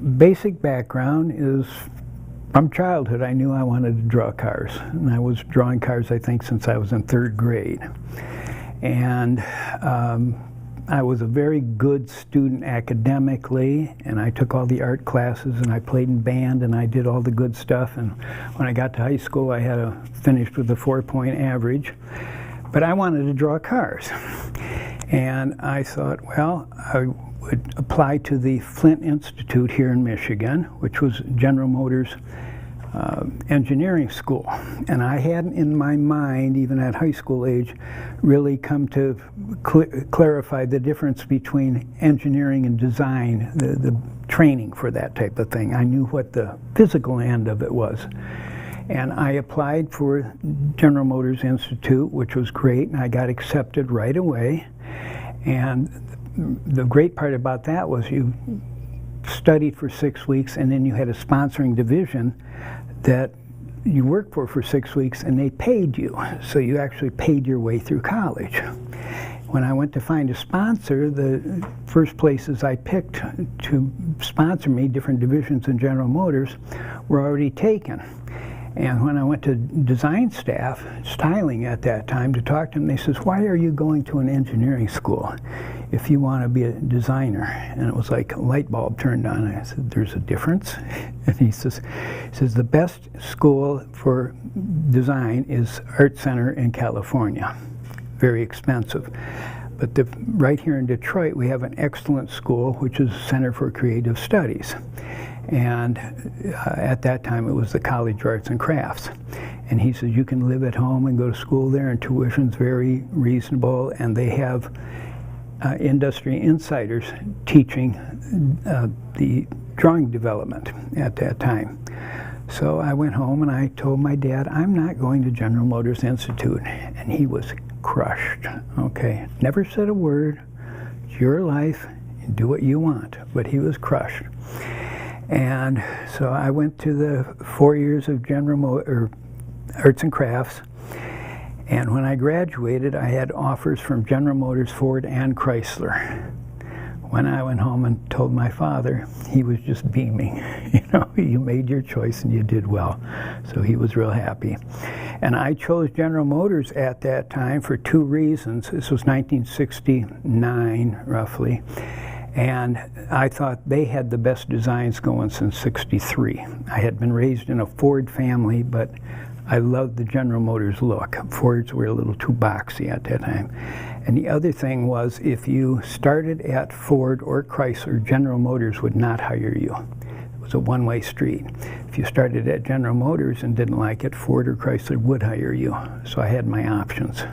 basic background is from childhood I knew I wanted to draw cars, and I was drawing cars I think since I was in 3rd grade. And I was a very good student academically, and I took all the art classes, and I played in band, and I did all the good stuff. And when I got to high school, I had finished with a 4-point average. But I wanted to draw cars. And I thought, well, I would apply to the Flint Institute here in Michigan, which was General Motors' engineering school. And I hadn't in my mind, even at high school age, really come to clarify the difference between engineering and design, the training for that type of thing. I knew what the physical end of it was. And I applied for General Motors Institute, which was great, and I got accepted right away. And the great part about that was you studied for 6 weeks, and then you had a sponsoring division that you worked for 6 weeks, and they paid you. So you actually paid your way through college. When I went to find a sponsor, the first places I picked to sponsor me, different divisions in General Motors, were already taken. And when I went to design staff, styling at that time, to talk to them, they says, "Why are you going to an engineering school if you want to be a designer?" And it was like a light bulb turned on. I said, "There's a difference?" And he says, "The best school for design is Art Center in California. Very expensive. But right here in Detroit, we have an excellent school, which is Center for Creative Studies." And at that time, it was the College of Arts and Crafts. And he says, "You can live at home and go to school there, and tuition's very reasonable, and they have industry insiders teaching the drawing development at that time." So I went home and I told my dad, "I'm not going to General Motors Institute." And he was crushed. Okay, never said a word. It's your life, do what you want. But he was crushed. And so I went to the 4 years of Arts and Crafts, and when I graduated, I had offers from General Motors, Ford, and Chrysler. When I went home and told my father, he was just beaming. You know, you made your choice and you did well. So he was real happy. And I chose General Motors at that time for 2 reasons. This was 1969, roughly. And I thought they had the best designs going since '63. I had been raised in a Ford family, but I loved the General Motors look. Fords were a little too boxy at that time. And the other thing was, if you started at Ford or Chrysler, General Motors would not hire you. It was a one-way street. If you started at General Motors and didn't like it, Ford or Chrysler would hire you. So I had my options.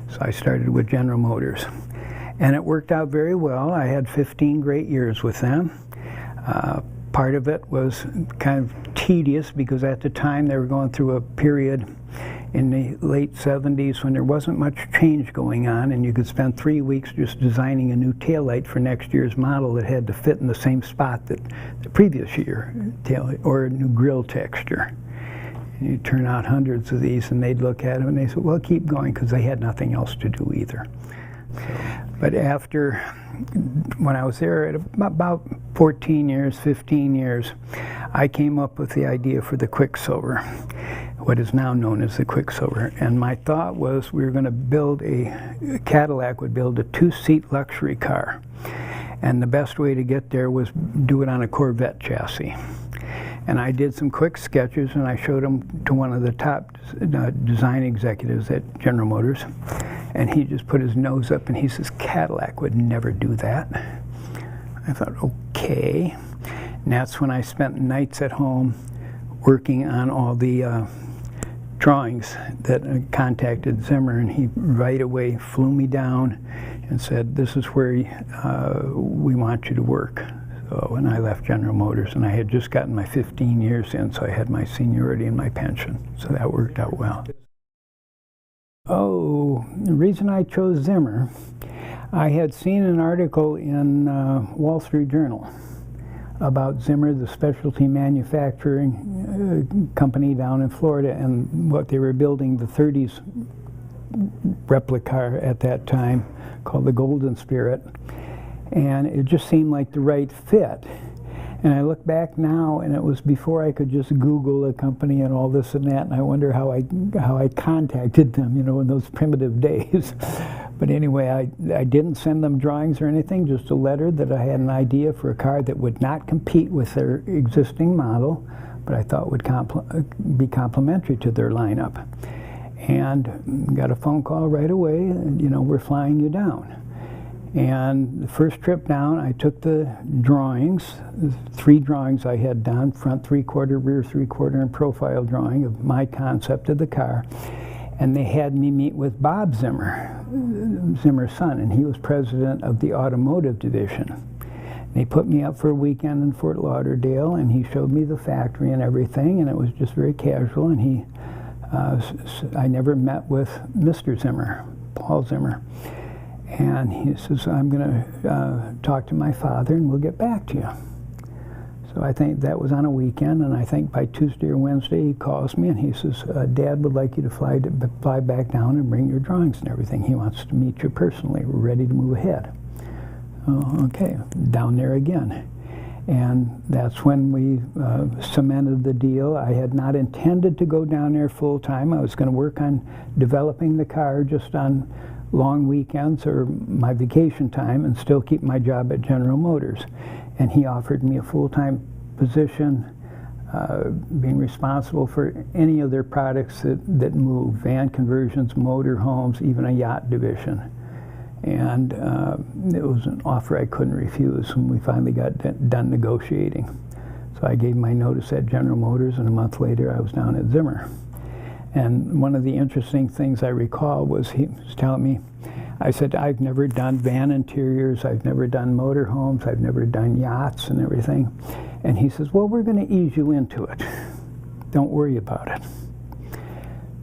So I started with General Motors. And it worked out very well. I had 15 great years with them. Part of it was kind of tedious because at the time they were going through a period in the late 70s when there wasn't much change going on, and you could spend 3 weeks just designing a new taillight for next year's model that had to fit in the same spot that the previous year taillight, or a new grille texture. And you'd turn out hundreds of these, and they'd look at them and they said, "Well, keep going," because they had nothing else to do either. But after, when I was there at about 14 years, 15 years, I came up with the idea for the QuickSilver, what is now known as the QuickSilver. And my thought was we were going to build Cadillac would build a 2-seat luxury car. And the best way to get there was do it on a Corvette chassis. And I did some quick sketches, and I showed them to one of the top design executives at General Motors. And he just put his nose up and he says, "Cadillac would never do that." I thought, okay. And that's when I spent nights at home working on all the drawings that I contacted Zimmer, and he right away flew me down and said, "This is where we want you to work." So, and I left General Motors, and I had just gotten my 15 years in, so I had my seniority and my pension. So that worked out well. Oh, the reason I chose Zimmer, I had seen an article in Wall Street Journal about Zimmer, the specialty manufacturing company down in Florida, and what they were building, the 30s replica at that time called the Golden Spirit. And it just seemed like the right fit. And I look back now, and it was before I could just Google a company and all this and that, and I wonder how I contacted them, you know, in those primitive days. But anyway, I didn't send them drawings or anything, just a letter that I had an idea for a car that would not compete with their existing model, but I thought would be complementary to their lineup. And got a phone call right away, and, you know, we're flying you down. And the first trip down, I took the drawings, 3 drawings I had done, front 3/4, rear 3/4, and profile drawing of my concept of the car. And they had me meet with Bob Zimmer, Zimmer's son, and he was president of the automotive division. They put me up for a weekend in Fort Lauderdale, and he showed me the factory and everything, and it was just very casual. And I never met with Mr. Zimmer, Paul Zimmer. And he says, I'm going to talk to my father and we'll get back to you. So I think that was on a weekend, and I think by Tuesday or Wednesday he calls me and he says, Dad would like you to fly back down and bring your drawings and everything. He wants to meet you personally. We're ready to move ahead. Oh, okay, down there again. And that's when we cemented the deal. I had not intended to go down there full time. I was going to work on developing the car just on long weekends or my vacation time and still keep my job at General Motors. And he offered me a full-time position, being responsible for any of their products that move, van conversions, motorhomes, even a yacht division. And it was an offer I couldn't refuse when we finally got done negotiating. So I gave my notice at General Motors, and a month later I was down at Zimmer. And one of the interesting things I recall was he was telling me, I said, I've never done van interiors, I've never done motorhomes, I've never done yachts and everything. And he says, well, we're going to ease you into it. Don't worry about it.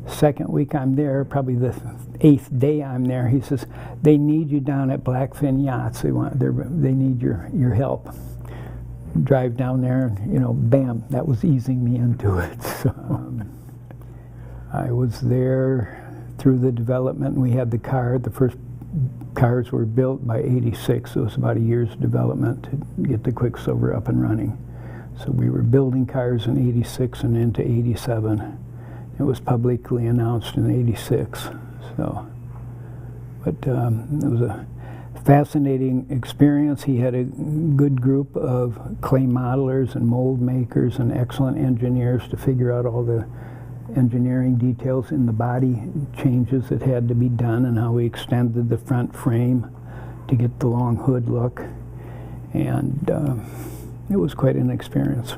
Second week I'm there, probably the 8th day I'm there, he says, they need you down at Blackfin Yachts. They need your help. Drive down there, and, you know, bam, that was easing me into it. So I was there through the development. We had the car. The first cars were built by '86. So it was about a year's development to get the QuickSilver up and running. So we were building cars in '86 and into '87. It was publicly announced in '86. So, but it was a fascinating experience. He had a good group of clay modelers and mold makers and excellent engineers to figure out all the engineering details in the body changes that had to be done, and how we extended the front frame to get the long hood look. And it was quite an experience.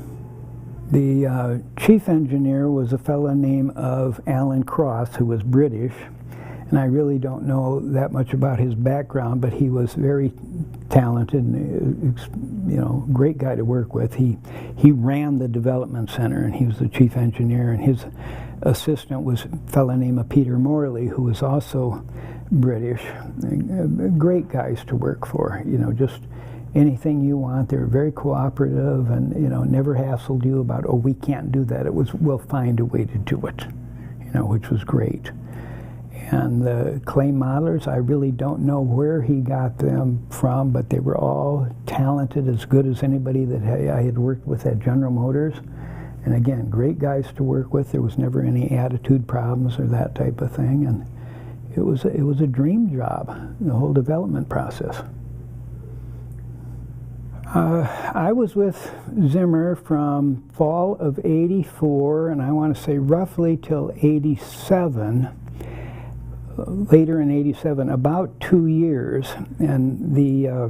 The chief engineer was a fellow named Alan Cross, who was British, and I really don't know that much about his background, but he was very talented and, you know, great guy to work with. He ran the development center, and he was the chief engineer, and his assistant was a fellow named Peter Morley, who was also British. Great guys to work for, you know, just anything you want. They were very cooperative, and, you know, never hassled you about, oh, we can't do that. It was, we'll find a way to do it, you know, which was great. And the clay modelers, I really don't know where he got them from, but they were all talented, as good as anybody that I had worked with at General Motors. And again, great guys to work with. There was never any attitude problems or that type of thing. And it was a dream job, the whole development process. I was with Zimmer from fall of '84, and I want to say roughly till '87. Later in '87, about 2 years, and the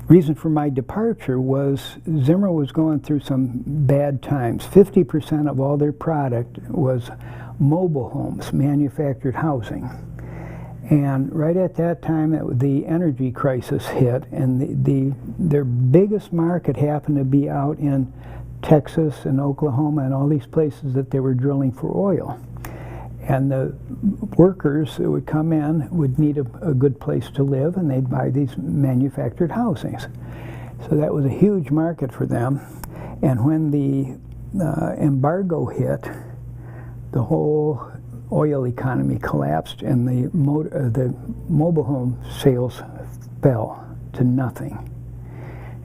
reason for my departure was Zimmer was going through some bad times. 50% of all their product was mobile homes, manufactured housing. And right at that time, the energy crisis hit, and their biggest market happened to be out in Texas and Oklahoma and all these places that they were drilling for oil. And the workers that would come in would need a good place to live, and they'd buy these manufactured housings. So that was a huge market for them. And when the embargo hit, the whole oil economy collapsed, and the mobile home sales fell to nothing.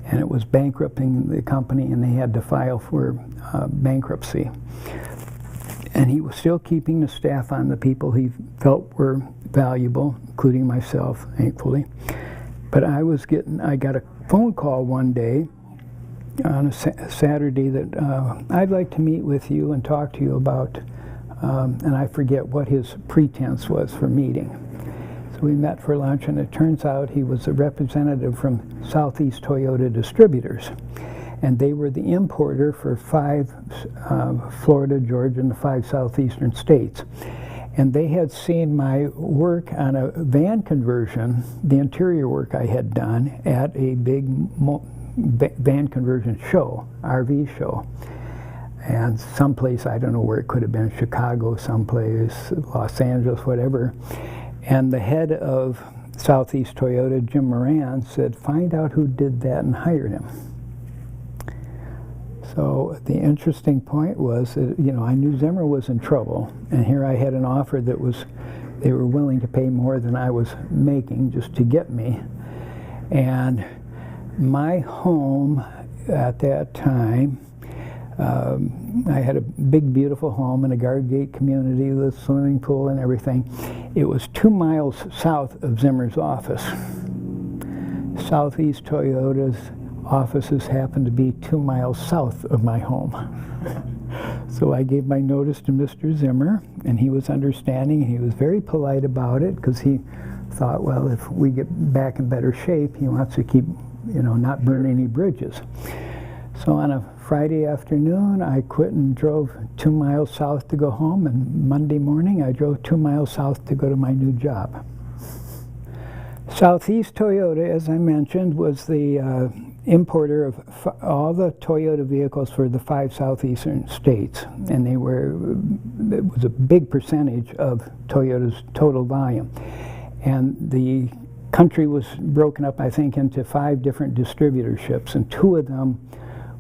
and it was bankrupting the company, and they had to file for bankruptcy. And he was still keeping the staff on, the people he felt were valuable, including myself, thankfully. But I got a phone call one day on a Saturday that I'd like to meet with you and talk to you about, and I forget what his pretense was for meeting. So we met for lunch, and it turns out he was a representative from Southeast Toyota Distributors. And they were the importer for 5 Florida, Georgia, and the 5 southeastern states. And they had seen my work on a van conversion, the interior work I had done at a big van conversion show, RV show. And someplace, I don't know where it could have been, Chicago, someplace, Los Angeles, whatever. And the head of Southeast Toyota, Jim Moran, said, find out who did that and hired him. So the interesting point was that, you know, I knew Zimmer was in trouble, and here I had an offer that was, they were willing to pay more than I was making just to get me. And my home at that time, I had a big, beautiful home in a guard gate community with a swimming pool and everything. It was 2 miles south of Zimmer's office. Southeast Toyota's offices happened to be 2 miles south of my home. So I gave my notice to Mr. Zimmer, and he was understanding. He was very polite about it, because he thought, well, if we get back in better shape, he wants to keep, you know, not burn any bridges. So on a Friday afternoon, I quit and drove 2 miles south to go home, and Monday morning I drove 2 miles south to go to my new job. Southeast Toyota, as I mentioned, was the importer of all the Toyota vehicles for the 5 southeastern states, and it was a big percentage of Toyota's total volume. And the country was broken up, I think, into 5 different distributorships, and 2 of them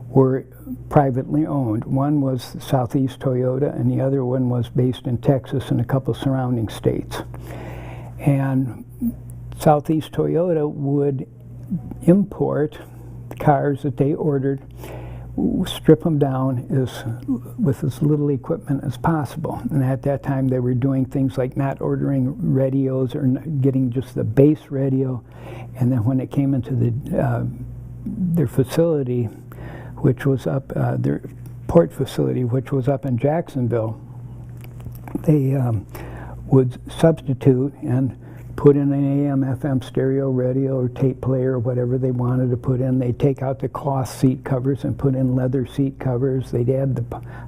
were privately owned. One was Southeast Toyota, and the other one was based in Texas and a couple surrounding states. And Southeast Toyota would import cars that they ordered, strip them down with as little equipment as possible. And at that time they were doing things like not ordering radios or getting just the base radio. And then when it came into their facility, which was up, their port facility, which was up in Jacksonville, they would substitute and put in an AM/FM stereo radio or tape player or whatever they wanted to put in. They'd take out the cloth seat covers and put in leather seat covers. They'd add the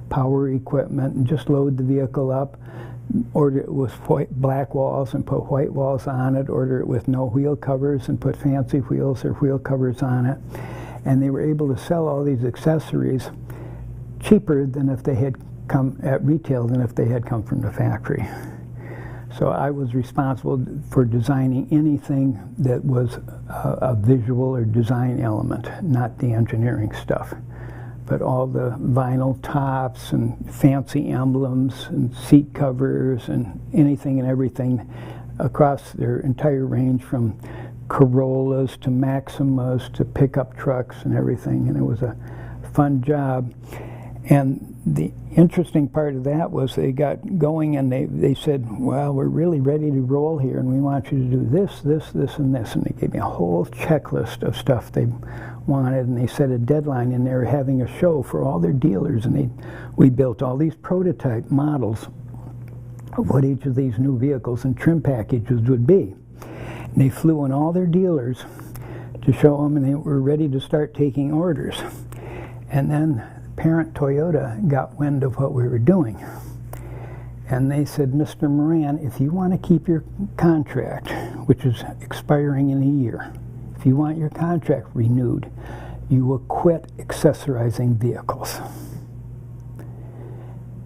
power equipment and just load the vehicle up, order it with black walls and put white walls on it, order it with no wheel covers and put fancy wheels or wheel covers on it. And they were able to sell all these accessories cheaper than if they had come at retail than if they had come from the factory. So I was responsible for designing anything that was a visual or design element, not the engineering stuff. But all the vinyl tops and fancy emblems and seat covers and anything and everything across their entire range, from Corollas to Maximas to pickup trucks and everything. And it was a fun job. And the interesting part of that was they got going and they said, well, we're really ready to roll here, and we want you to do this, this, this, and this. And they gave me a whole checklist of stuff they wanted, and they set a deadline, and they were having a show for all their dealers, and we built all these prototype models of what each of these new vehicles and trim packages would be. And they flew in all their dealers to show them, and they were ready to start taking orders. And then parent Toyota got wind of what we were doing, and they said, Mr. Moran, if you want to keep your contract, which is expiring in a year, if you want your contract renewed, you will quit accessorizing vehicles.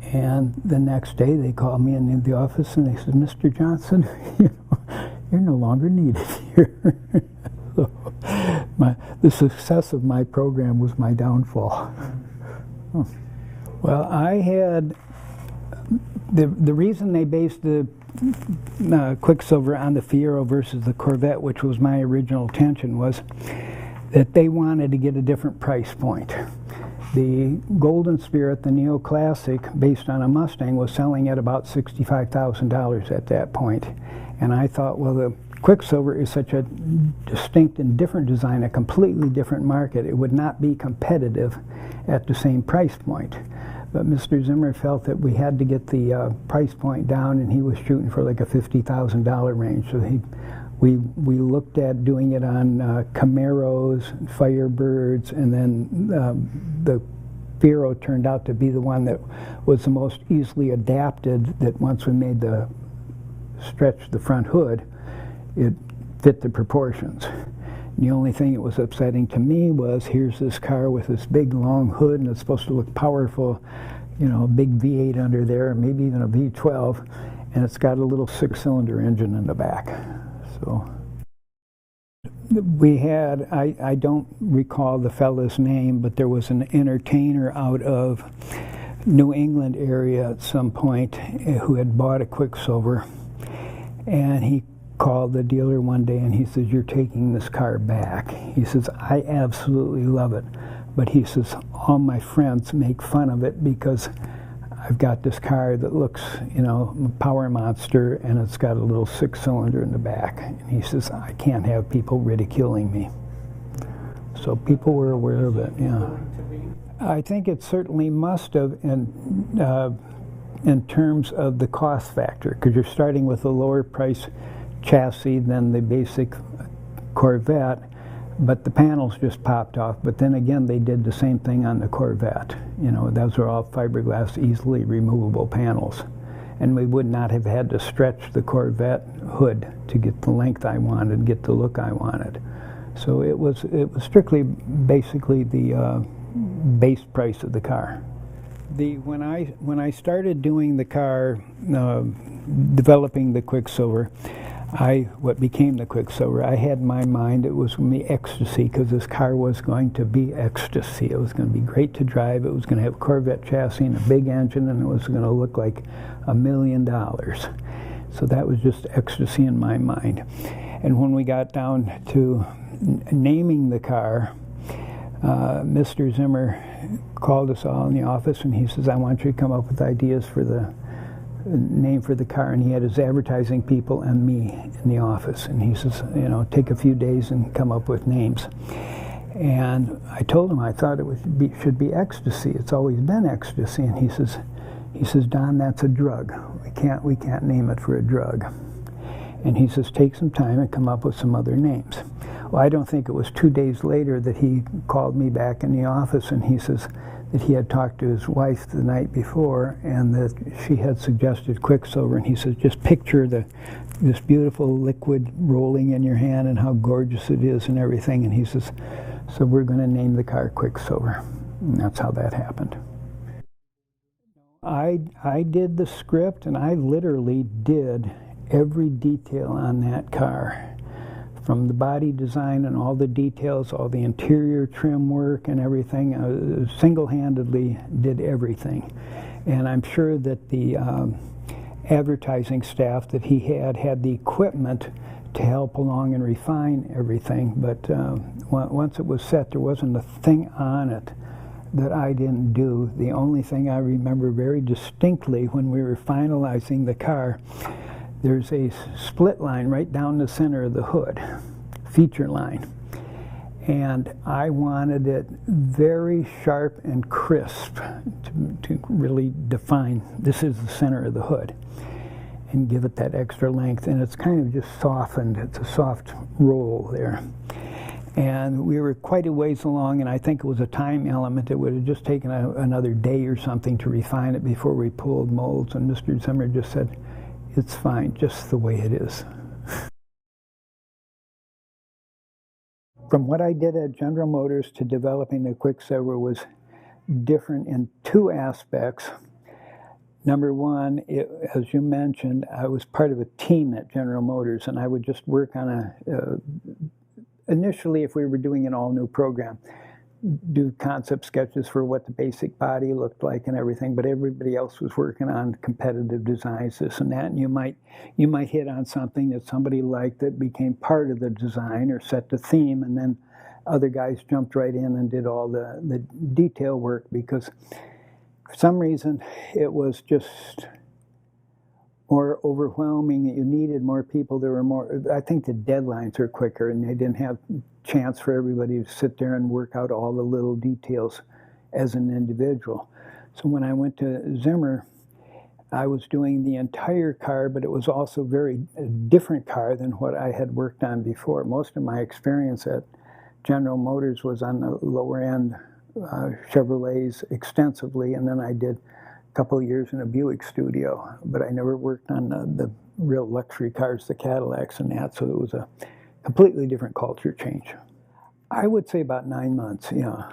And the next day they called me in the office and they said, Mr. Johnson, you're no longer needed here. So the success of my program was my downfall. Well, I had, the reason they based the QuickSilver on the Fiero versus the Corvette, which was my original intention, was that they wanted to get a different price point. The Golden Spirit, the Neoclassic, based on a Mustang, was selling at about $65,000 at that point. And I thought, well, the QuickSilver is such a distinct and different design, a completely different market. It would not be competitive at the same price point. But Mr. Zimmer felt that we had to get the price point down, and he was shooting for like a $50,000 range. So we looked at doing it on Camaros, Firebirds, and then the Fiero turned out to be the one that was the most easily adapted, that once we made the stretch the front hood, it fit the proportions. And the only thing that was upsetting to me was, here's this car with this big long hood, and it's supposed to look powerful, you know, a big V8 under there, maybe even a V12, and it's got a little 6-cylinder engine in the back. So we had, I don't recall the fellow's name, but there was an entertainer out of New England area at some point who had bought a QuickSilver, and he called the dealer one day and he says, "You're taking this car back." He says, "I absolutely love it, but," he says, "all my friends make fun of it because I've got this car that looks, you know, a power monster, and it's got a little 6-cylinder in the back." And he says, "I can't have people ridiculing me." So people were aware of it, yeah. I think it certainly must have in terms of the cost factor, because you're starting with a lower price chassis than the basic Corvette, but the panels just popped off. But then again, they did the same thing on the Corvette. You know, those are all fiberglass, easily removable panels. And we would not have had to stretch the Corvette hood to get the length I wanted, get the look I wanted. So it was strictly basically the base price of the car. When I started doing the car, developing the QuickSilver, what became the QuickSilver, I had in my mind it was going to be ecstasy, because this car was going to be ecstasy. It was going to be great to drive. It was going to have a Corvette chassis and a big engine, and it was going to look like $1 million. So that was just ecstasy in my mind. And when we got down to naming the car, Mr. Zimmer called us all in the office, and he says, "I want you to come up with ideas for the name for the car." And he had his advertising people and me in the office, and he says, "You know, take a few days and come up with names." And I told him I thought it should be ecstasy. It's always been ecstasy. And he says, "Don, that's a drug. We can't name it for a drug." And he says, "Take some time and come up with some other names." Well, I don't think it was 2 days later that he called me back in the office, and he says that he had talked to his wife the night before, and that she had suggested QuickSilver, and he says, "Just picture this beautiful liquid rolling in your hand and how gorgeous it is and everything." And he says, "So we're going to name the car QuickSilver." And that's how that happened. I did the script, and I literally did every detail on that car, from the body design and all the details, all the interior trim work and everything. Single-handedly did everything. And I'm sure that the advertising staff that he had the equipment to help along and refine everything. But once it was set, there wasn't a thing on it that I didn't do. The only thing I remember very distinctly when we were finalizing the car, there's a split line right down the center of the hood, feature line. And I wanted it very sharp and crisp to really define this is the center of the hood and give it that extra length. And it's kind of just softened. It's a soft roll there. And we were quite a ways along, and I think it was a time element. It would have just taken another day or something to refine it before we pulled molds. And Mr. Zimmer just said, "It's fine, just the way it is." From what I did at General Motors to developing the QuickSilver was different in two aspects. Number one, as you mentioned, I was part of a team at General Motors, and I would just work on initially, if we were doing an all-new program, do concept sketches for what the basic body looked like and everything, but everybody else was working on competitive designs, this and that, and you might hit on something that somebody liked that became part of the design or set the theme, and then other guys jumped right in and did all the detail work, because for some reason it was just more overwhelming. You needed more people. There were more, I think the deadlines are quicker, and they didn't have chance for everybody to sit there and work out all the little details as an individual. So when I went to Zimmer, I was doing the entire car, but it was also a different car than what I had worked on before. Most of my experience at General Motors was on the lower end Chevrolets extensively, and then I did a couple of years in a Buick studio, but I never worked on the real luxury cars, the Cadillacs and that, so it was a completely different culture change. I would say about 9 months, yeah.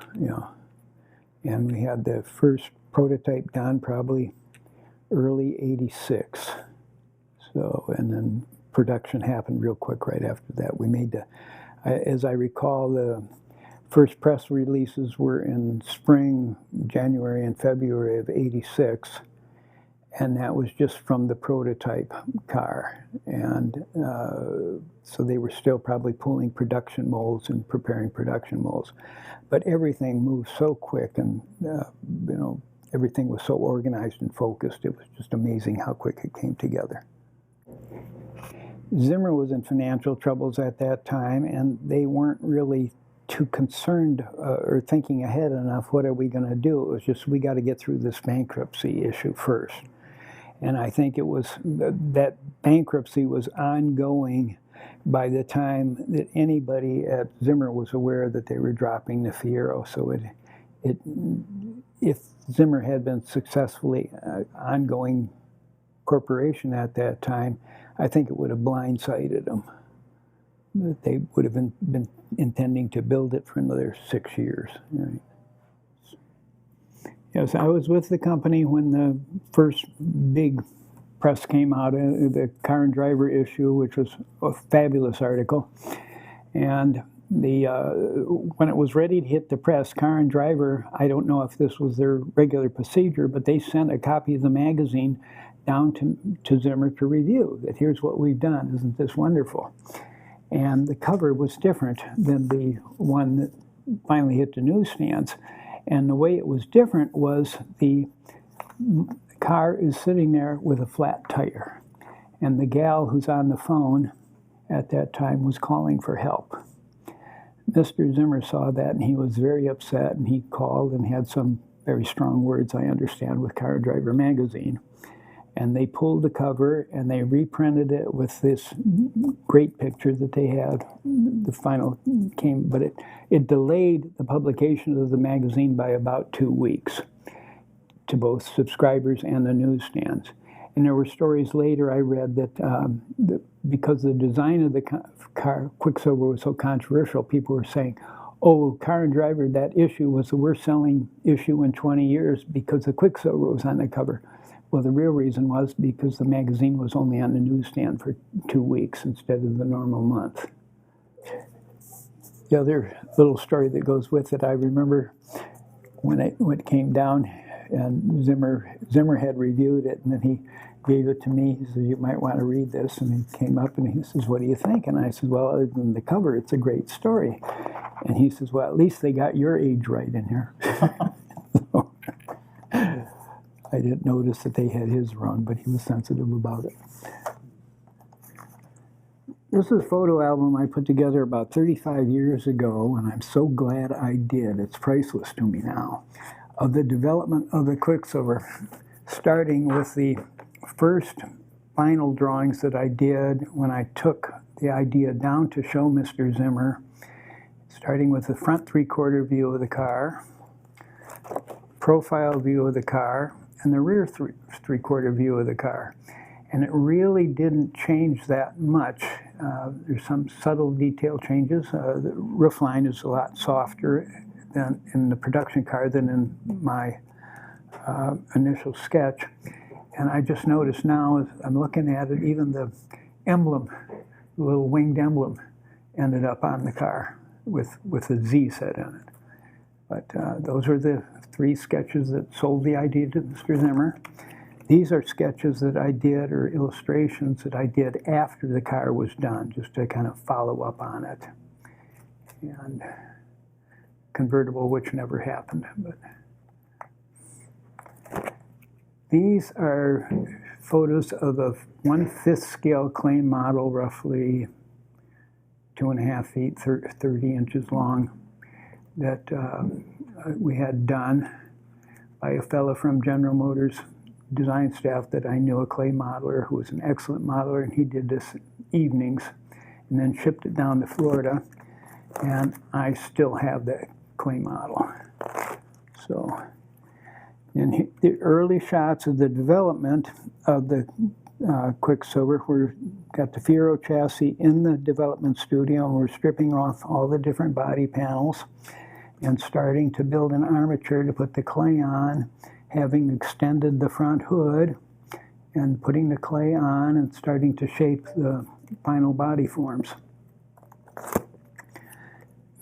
And we had the first prototype done probably early '86. So, and then production happened real quick right after that. We made as I recall, the first press releases were in spring, January and February of '86, and that was just from the prototype car. And so they were still probably pulling production molds and preparing production molds. But everything moved so quick, and everything was so organized and focused. It was just amazing how quick it came together. Zimmer was in financial troubles at that time, and they weren't really too concerned or thinking ahead enough. What are we going to do? It was just, we got to get through this bankruptcy issue first. And I think it was that bankruptcy was ongoing by the time that anybody at Zimmer was aware that they were dropping the Fiero. So if Zimmer had been successfully ongoing corporation at that time, I think it would have blindsided them. They would have been intending to build it for another 6 years. Right? Yes, I was with the company when the first big press came out, the Car and Driver issue, which was a fabulous article. And when it was ready to hit the press, Car and Driver, I don't know if this was their regular procedure, but they sent a copy of the magazine down to Zimmer to review, that here's what we've done, isn't this wonderful? And the cover was different than the one that finally hit the newsstands. And the way it was different was the car is sitting there with a flat tire. And the gal who's on the phone at that time was calling for help. Mr. Zimmer saw that, and he was very upset, and he called and had some very strong words, I understand, with Car and Driver magazine. And they pulled the cover, and they reprinted it with this great picture that they had. The final came, but it delayed the publication of the magazine by about 2 weeks to both subscribers and the newsstands. And there were stories later I read that because the design of the car, QuickSilver, was so controversial, people were saying, oh, Car and Driver, that issue was the worst selling issue in 20 years because the QuickSilver was on the cover. Well, the real reason was because the magazine was only on the newsstand for 2 weeks instead of the normal month. The other little story that goes with it, I remember when it came down, and Zimmer had reviewed it, and then he gave it to me. He said, you might want to read this. And he came up and he says, what do you think? And I said, well, other than the cover, it's a great story. And he says, well, at least they got your age right in here. So, I didn't notice that they had his wrong, but he was sensitive about it. This is a photo album I put together about 35 years ago, and I'm so glad I did. It's priceless to me now. Of the development of the QuickSilver, starting with the first final drawings that I did when I took the idea down to show Mr. Zimmer, starting with the front three-quarter view of the car, profile view of the car, and the rear three-quarter view of the car. And it really didn't change that much. There's some subtle detail changes. The roof line is a lot softer than in the production car than in my initial sketch. And I just noticed now, as I'm looking at it, even the emblem, the little winged emblem, ended up on the car with a Z set in it. But those are the 3 sketches that sold the idea to Mr. Zimmer. These are sketches that I did, or illustrations that I did after the car was done, just to kind of follow up on it. And convertible, which never happened. But these are photos of a 1/5 scale clay model, roughly 2.5 feet, 30 inches long, that we had done by a fellow from General Motors design staff that I knew, a clay modeler who was an excellent modeler, and he did this evenings and then shipped it down to Florida, and I still have that clay model. So, in the early shots of the development of the QuickSilver, we've got the Fiero chassis in the development studio, and we're stripping off all the different body panels and starting to build an armature to put the clay on, having extended the front hood and putting the clay on and starting to shape the final body forms.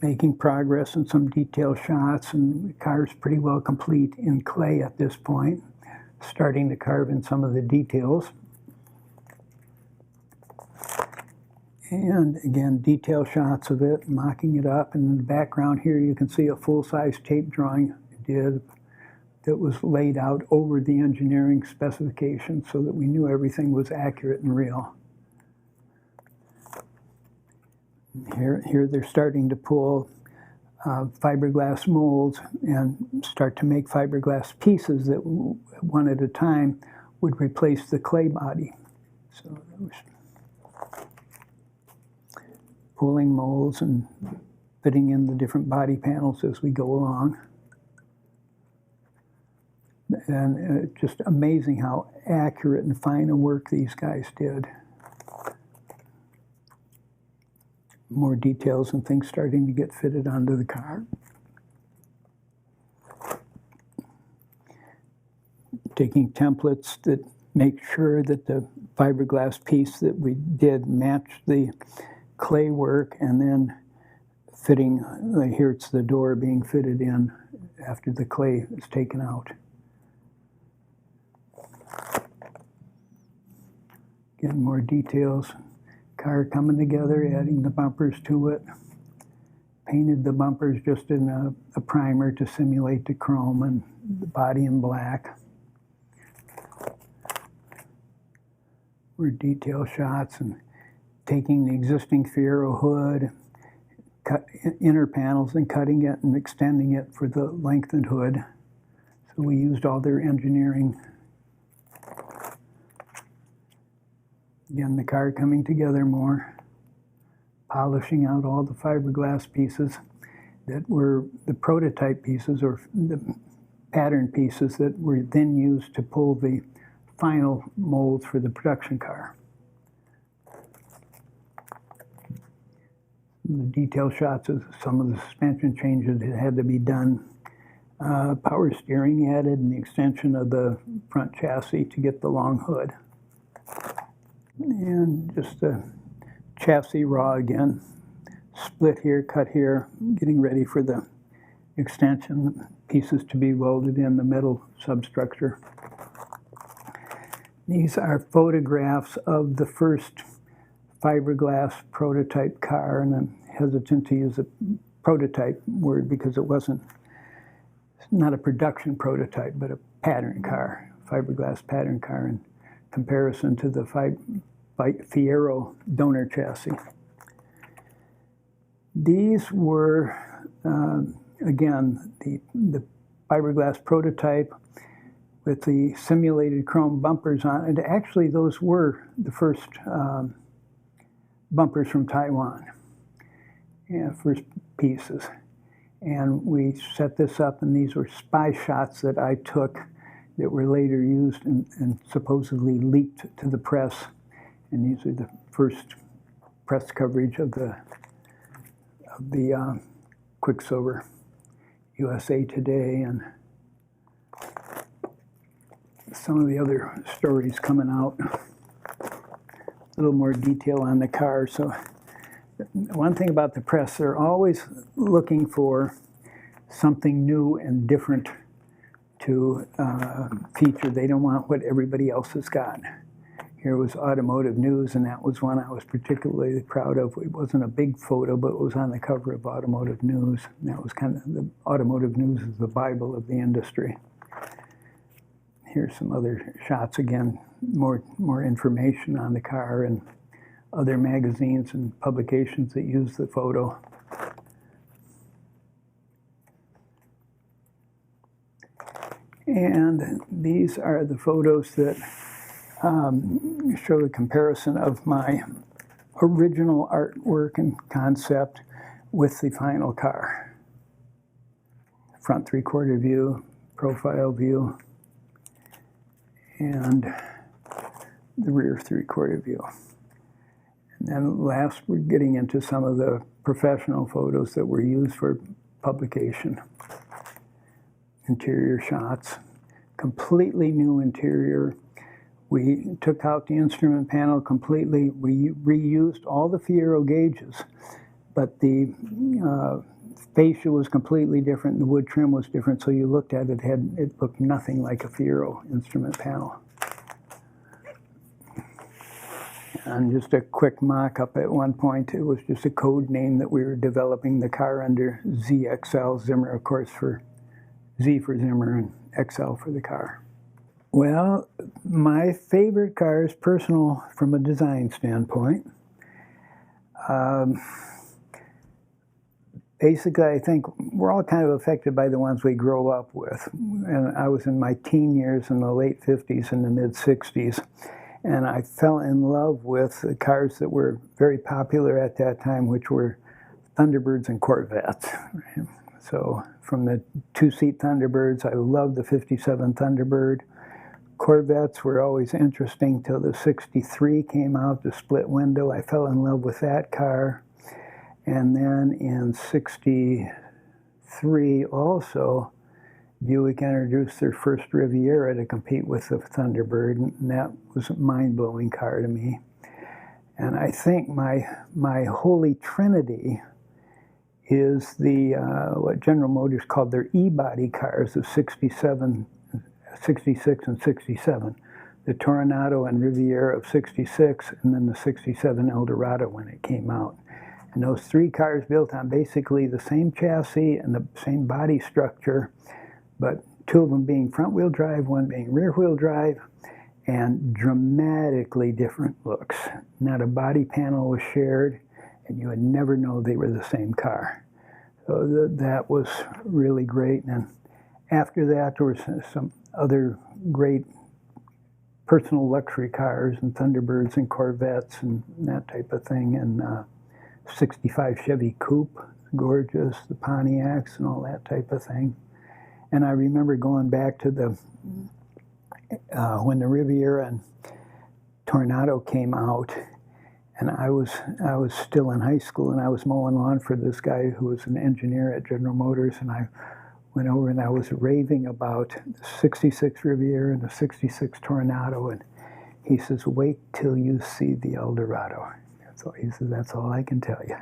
Making progress in some detail shots, and the car's pretty well complete in clay at this point, starting to carve in some of the details. And again, detail shots of it, mocking it up. And in the background here, you can see a full-size tape drawing I did that was laid out over the engineering specifications so that we knew everything was accurate and real. Here they're starting to pull fiberglass molds and start to make fiberglass pieces that one at a time would replace the clay body. So that was pulling molds and fitting in the different body panels as we go along. And just amazing how accurate and fine a work these guys did. More details and things starting to get fitted onto the car. Taking templates that make sure that the fiberglass piece that we did matched the clay work, and then fitting, here it's the door being fitted in after the clay is taken out. Again, more details. Car coming together, adding the bumpers to it. Painted the bumpers just in a primer to simulate the chrome, and the body in black. More detail shots, and taking the existing Fiero hood, cut inner panels and cutting it and extending it for the lengthened hood. So we used all their engineering. Again, the car coming together more, polishing out all the fiberglass pieces that were the prototype pieces or the pattern pieces that were then used to pull the final molds for the production car. The detail shots of some of the suspension changes that had to be done. Power steering added, and the extension of the front chassis to get the long hood. And just the chassis raw again, split here, cut here, getting ready for the extension pieces to be welded in the metal substructure. These are photographs of the first fiberglass prototype car, and I'm hesitant to use a prototype word because it's not a production prototype, but a pattern car, fiberglass pattern car in comparison to the Fiero donor chassis. These were, again, the fiberglass prototype with the simulated chrome bumpers on it. Actually, those were the first bumpers from Taiwan, first pieces. And we set this up, and these were spy shots that I took that were later used and supposedly leaked to the press. And these are the first press coverage of the QuickSilver, USA Today, and some of the other stories coming out. A little more detail on the car. So one thing about the press, they're always looking for something new and different to feature. They don't want what everybody else has got. Here was automotive news, and that was one I was particularly proud of. It wasn't a big photo, but it was on the cover of automotive news. And that was kind of, the automotive news is the Bible of the industry. Here's some other shots again, more information on the car and other magazines and publications that use the photo. And these are the photos that show the comparison of my original artwork and concept with the final car. Front three-quarter view, profile view, and the rear three-quarter view. And then last, we're getting into some of the professional photos that were used for publication. Interior shots, completely new interior. We took out the instrument panel completely. We reused all the Fiero gauges, but the fascia was completely different. The wood trim was different, so you looked at it, it looked nothing like a Fiero instrument panel. And just a quick mock-up at one point, it was just a code name that we were developing the car under, ZXL, Zimmer, of course, for Z for Zimmer and XL for the car. Well, my favorite car is personal from a design standpoint. Basically, I think we're all kind of affected by the ones we grow up with. And I was in my teen years in the late 50s and the mid 60s. And I fell in love with the cars that were very popular at that time, which were Thunderbirds and Corvettes. So from the two-seat Thunderbirds, I loved the 57 Thunderbird. Corvettes were always interesting till the 63 came out, the split window. I fell in love with that car. And then in 63 also, Buick introduced their first Riviera to compete with the Thunderbird, and that was a mind-blowing car to me. And I think my holy trinity is the what General Motors called their E-body cars of 67, 66 and 67. The Toronado and Riviera of 66, and then the 67 Eldorado when it came out. And those three cars built on basically the same chassis and the same body structure, but two of them being front-wheel drive, one being rear-wheel drive, and dramatically different looks. Not a body panel was shared, and you would never know they were the same car. So that was really great. And after that, there was some other great personal luxury cars and Thunderbirds and Corvettes and that type of thing. And 65 Chevy Coupe, gorgeous, the Pontiacs and all that type of thing. And I remember going back to the when the Riviera and Tornado came out, and I was still in high school, and I was mowing lawn for this guy who was an engineer at General Motors, and I went over and I was raving about the 66 Riviera and the 66 Tornado, and he says, "Wait till you see the Eldorado." So he says, "That's all I can tell you."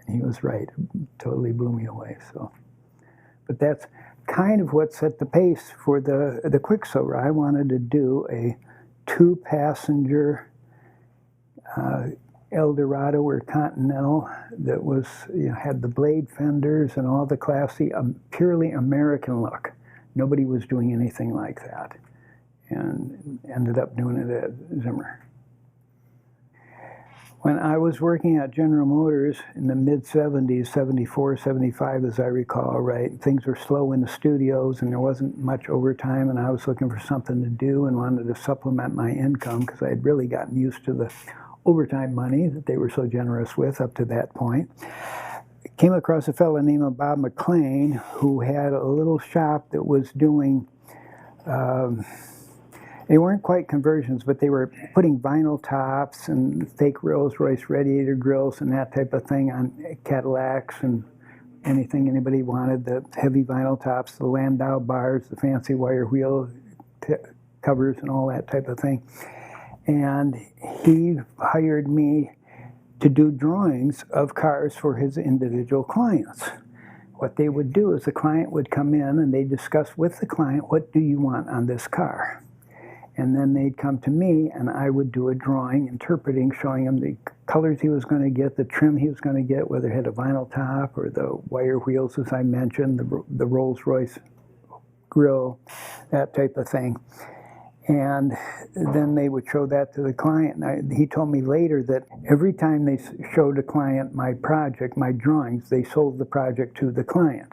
And he was right. It totally blew me away. So, but that's kind of what set the pace for the QuickSilver. I wanted to do a two-passenger Eldorado or Continental that was, had the blade fenders and all the classy, purely American look. Nobody was doing anything like that, and ended up doing it at Zimmer. When I was working at General Motors in the mid-70s, 74, 75 as I recall, right, things were slow in the studios and there wasn't much overtime, and I was looking for something to do and wanted to supplement my income because I had really gotten used to the overtime money that they were so generous with up to that point. Came across a fellow named Bob McLean who had a little shop that was doing they weren't quite conversions, but they were putting vinyl tops and fake Rolls-Royce radiator grills and that type of thing on Cadillacs and anything anybody wanted, the heavy vinyl tops, the Landau bars, the fancy wire wheel covers and all that type of thing. And he hired me to do drawings of cars for his individual clients. What they would do is the client would come in and they discuss with the client, what do you want on this car? And then they'd come to me, and I would do a drawing, interpreting, showing him the colors he was going to get, the trim he was going to get, whether it had a vinyl top or the wire wheels, as I mentioned, the Rolls-Royce grille, that type of thing. And then they would show that to the client. And he told me later that every time they showed a client my project, my drawings, they sold the project to the client.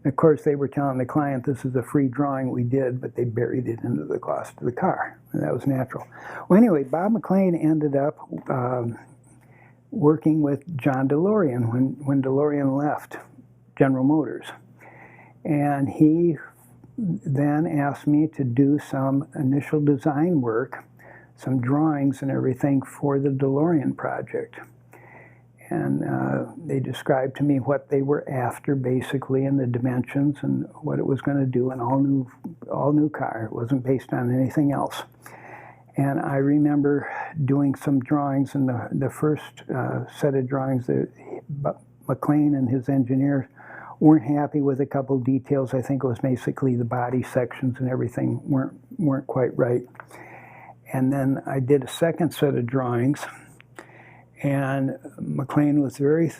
And of course, they were telling the client, this is a free drawing we did, but they buried it into the cost of the car. And that was natural. Well, anyway, Bob McLean ended up working with John DeLorean when DeLorean left General Motors. And he then asked me to do some initial design work, some drawings and everything for the DeLorean project. And they described to me what they were after, basically, and the dimensions and what it was going to do, an all new car. It wasn't based on anything else. And I remember doing some drawings, and the first set of drawings that McLean and his engineers weren't happy with a couple details. I think it was basically the body sections and everything weren't quite right. And then I did a second set of drawings, and McLean was very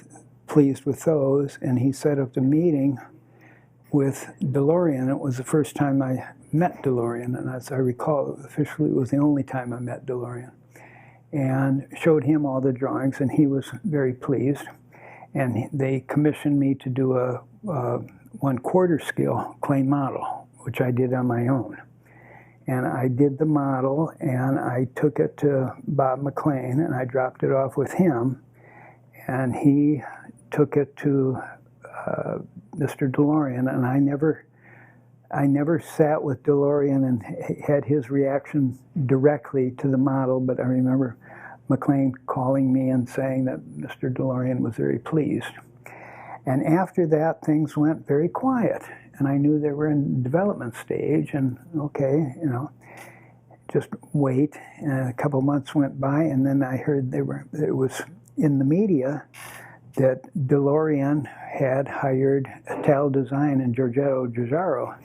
pleased with those, and he set up the meeting with DeLorean. It was the first time I met DeLorean, and as I recall, officially it was the only time I met DeLorean. And showed him all the drawings, and he was very pleased. And they commissioned me to do a 1/4 scale clay model, which I did on my own. And I did the model, and I took it to Bob McLean, and I dropped it off with him. And he took it to Mr. DeLorean, and I never sat with DeLorean and had his reaction directly to the model, but I remember McLean calling me and saying that Mr. DeLorean was very pleased. And after that, things went very quiet. And I knew they were in development stage, and okay, just wait. And a couple months went by, and then I heard it was in the media that DeLorean had hired Ital Design and Giorgetto Giugiaro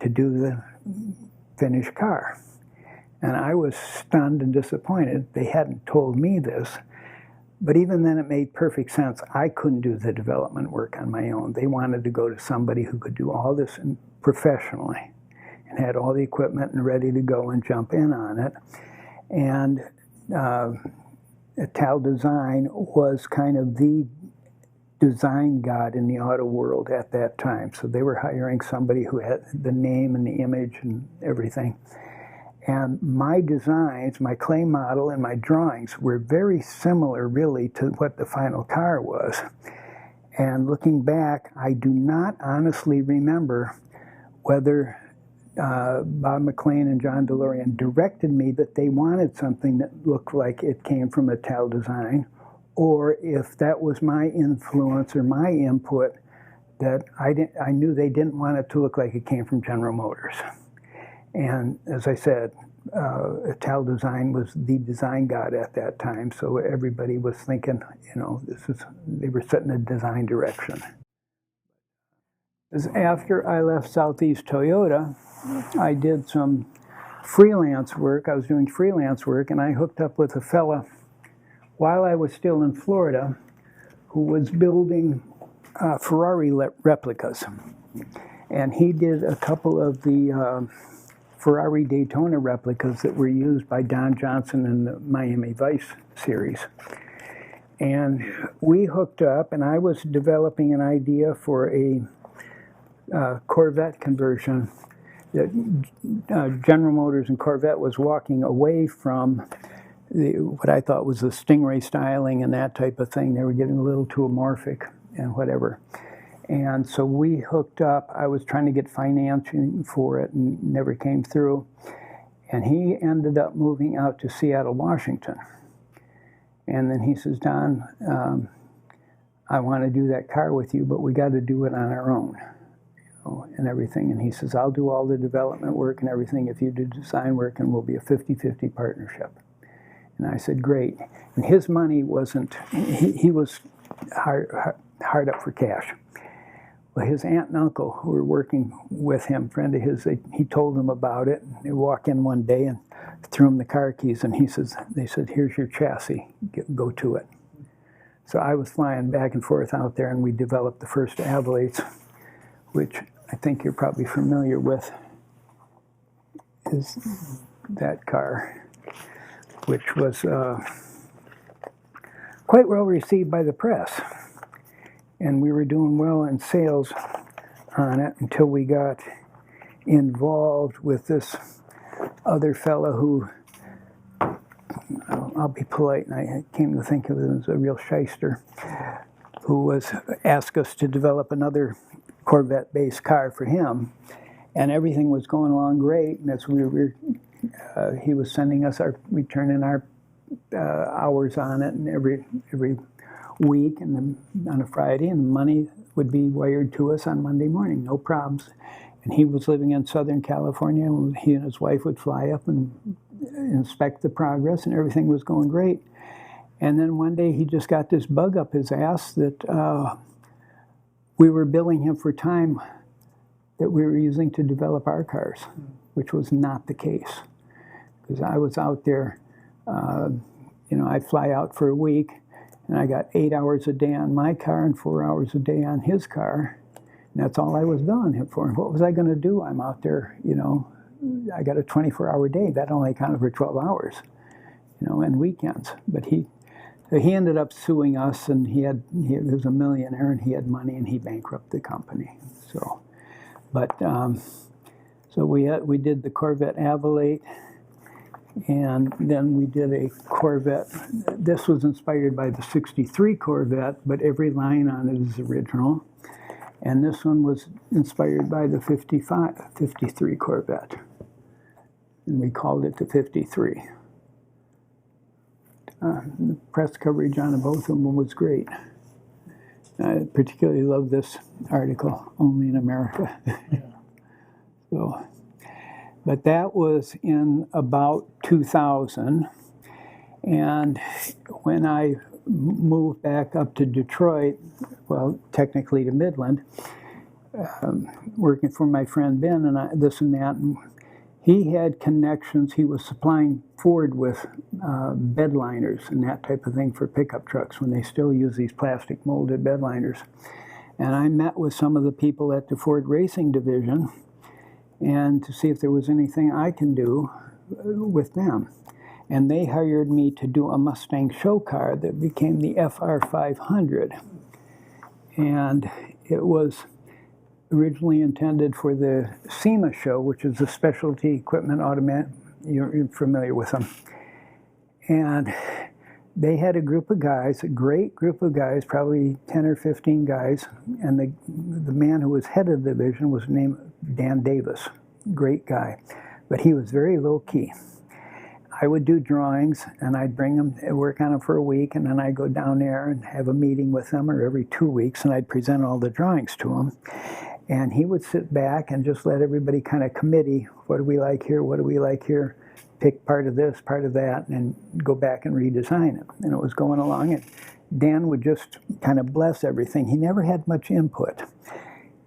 to do the finished car. And I was stunned and disappointed. They hadn't told me this. But even then, it made perfect sense. I couldn't do the development work on my own. They wanted to go to somebody who could do all this professionally and had all the equipment and ready to go and jump in on it. And Ital Design was kind of the design god in the auto world at that time. So they were hiring somebody who had the name and the image and everything. And my designs, my clay model and my drawings were very similar, really, to what the final car was. And looking back, I do not honestly remember whether Bob McLean and John DeLorean directed me that they wanted something that looked like it came from Ital Design, or if that was my influence or my input, that I knew they didn't want it to look like it came from General Motors. And as I said, Ital Design was the design god at that time, so everybody was thinking, they were setting a design direction. After I left Southeast Toyota, I did some freelance work. I was doing freelance work, and I hooked up with a fella while I was still in Florida who was building Ferrari replicas. And he did a couple of the Ferrari Daytona replicas that were used by Don Johnson in the Miami Vice series. And we hooked up, and I was developing an idea for a Corvette conversion that General Motors and Corvette was walking away from what I thought was the Stingray styling and that type of thing. They were getting a little too amorphic and whatever. And so we hooked up. I was trying to get financing for it and never came through. And he ended up moving out to Seattle, Washington. And then he says, Don, I want to do that car with you, but we got to do it on our own, and everything. And he says, I'll do all the development work and everything if you do design work, and we'll be a 50-50 partnership. And I said, great. And his money wasn't, he was hard up for cash. Well, his aunt and uncle who were working with him, friend of his, he told them about it. They walked in one day and threw him the car keys, and they said, here's your chassis, go to it. So I was flying back and forth out there, and we developed the first Avalates, which I think you're probably familiar with, is that car, which was quite well received by the press. And we were doing well in sales on it until we got involved with this other fellow who, I'll be polite, and I came to think of him as a real shyster, who asked us to develop another Corvette-based car for him. And everything was going along great, and as he was sending us we turned in our hours on it, and every week, and then on a Friday, and the money would be wired to us on Monday morning, no problems. And he was living in Southern California, and he and his wife would fly up and inspect the progress, and everything was going great. And then one day he just got this bug up his ass that we were billing him for time that we were using to develop our cars, which was not the case. Because I was out there, I'd fly out for a week, and I got 8 hours a day on my car and 4 hours a day on his car. And that's all I was billing him for. And what was I going to do? I'm out there, I got a 24-hour day. That only accounted for 12 hours, and weekends. But he ended up suing us, and he was a millionaire, and he had money, and he bankrupted the company. So, so we did the Corvette Avalate. And then we did a Corvette. This was inspired by the 63 Corvette, but every line on it is original. And this one was inspired by the 53 Corvette. And we called it the 53. The press coverage on both of them was great. I particularly love this article, Only in America. So. But that was in about 2000, and when I moved back up to Detroit, well, technically to Midland, working for my friend Ben and this and that, and he had connections. He was supplying Ford with bed liners and that type of thing for pickup trucks when they still use these plastic molded bed liners. And I met with some of the people at the Ford Racing Division, and to see if there was anything I can do with them. And they hired me to do a Mustang show car that became the FR500. And it was originally intended for the SEMA show, which is the Specialty Equipment Automatic. You're familiar with them. And they had a group of guys, a great group of guys, probably 10 or 15 guys, and the man who was head of the division was named Dan Davis, great guy, but he was very low-key. I would do drawings, and I'd bring them, work on them for a week, and then I'd go down there and have a meeting with them, or every 2 weeks, and I'd present all the drawings to him. And he would sit back and just let everybody kind of committee, what do we like here, what do we like here, pick part of this, part of that, and go back and redesign it. And it was going along, and Dan would just kind of bless everything. He never had much input.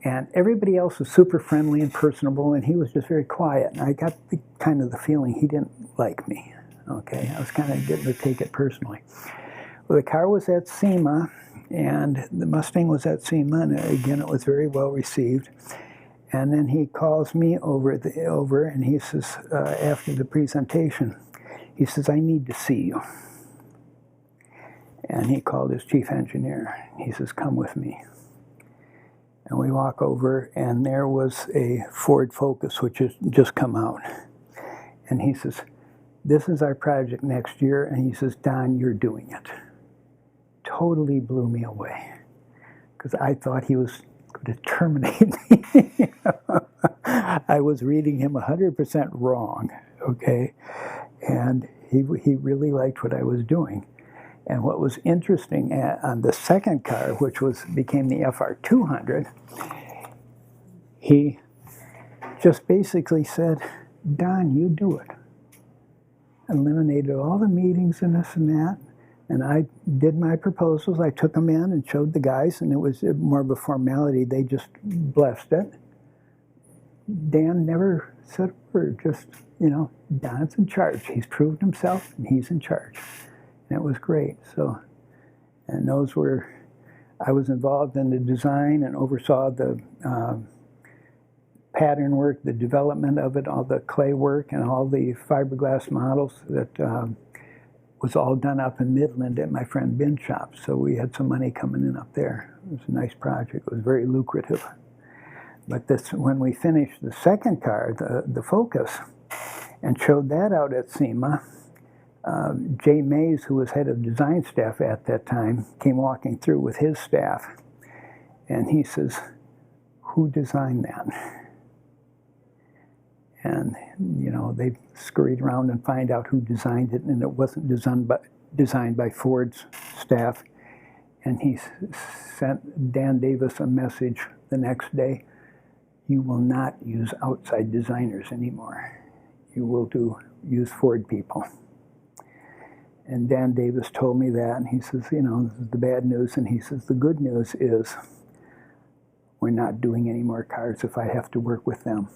And everybody else was super friendly and personable, and he was just very quiet. And I got kind of the feeling he didn't like me, okay? I was kind of getting to take it personally. Well, the car was at SEMA, and the Mustang was at SEMA, and again, it was very well received. And then he calls me over, and he says, after the presentation, he says, I need to see you. And he called his chief engineer. He says, come with me. And we walk over, and there was a Ford Focus, which has just come out. And he says, this is our project next year. And he says, Don, you're doing it. Totally blew me away, because I thought he was going to terminate me. I was reading him 100% wrong, okay? And he really liked what I was doing. And what was interesting on the second car, which became the FR200, he just basically said, Don, you do it. Eliminated all the meetings and this and that. And I did my proposals. I took them in and showed the guys, and it was more of a formality. They just blessed it. Dan never said a word, just, you know, Don's in charge. He's proved himself, and he's in charge. And it was great. So, and those were, I was involved in the design and oversaw the pattern work, the development of it, all the clay work, and all the fiberglass models that was all done up in Midland at my friend Ben's shop. So we had some money coming in up there. It was a nice project. It was very lucrative. But this, when we finished the second car, the Focus, and showed that out at SEMA, Jay Mays, who was head of design staff at that time, came walking through with his staff, and he says, "Who designed that?" And, you know, they scurried around and find out who designed it, and it wasn't designed by Ford's staff. And he sent Dan Davis a message the next day: "You will not use outside designers anymore. You will use Ford people." And Dan Davis told me that, and he says, you know, this is the bad news, and he says, the good news is we're not doing any more cars if I have to work with them.